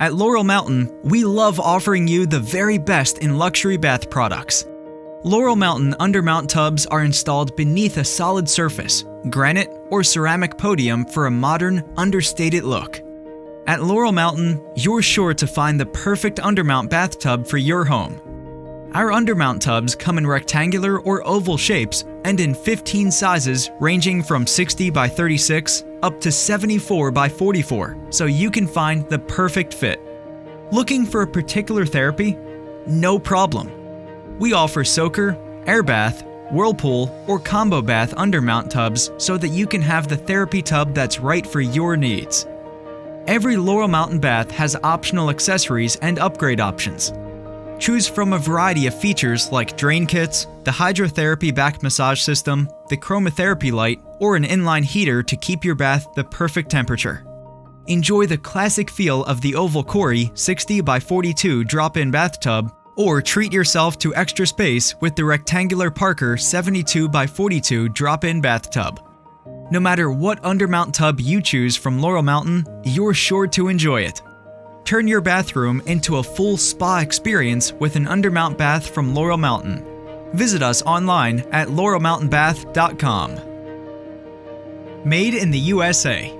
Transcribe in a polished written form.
At Laurel Mountain, we love offering you the very best in luxury bath products. Laurel Mountain Undermount Tubs are installed beneath a solid surface, granite or ceramic podium for a modern, understated look. At Laurel Mountain, you're sure to find the perfect undermount bathtub for your home. Our undermount tubs come in rectangular or oval shapes and in 15 sizes ranging from 60 by 36 up to 74 by 44, so you can find the perfect fit. Looking for a particular therapy? No problem. We offer soaker, air bath, whirlpool, or combo bath undermount tubs so that you can have the therapy tub that's right for your needs. Every Laurel Mountain bath has optional accessories and upgrade options. Choose from a variety of features like drain kits, the hydrotherapy back massage system, the chromotherapy light, or an inline heater to keep your bath the perfect temperature. Enjoy the classic feel of the oval Corey 60 by 42 drop-in bathtub, or treat yourself to extra space with the rectangular Parker 72 by 42 drop-in bathtub. No matter what undermount tub you choose from Laurel Mountain, you're sure to enjoy it. Turn your bathroom into a full spa experience with an undermount bath from Laurel Mountain. Visit us online at laurelmountainbath.com. Made in the USA.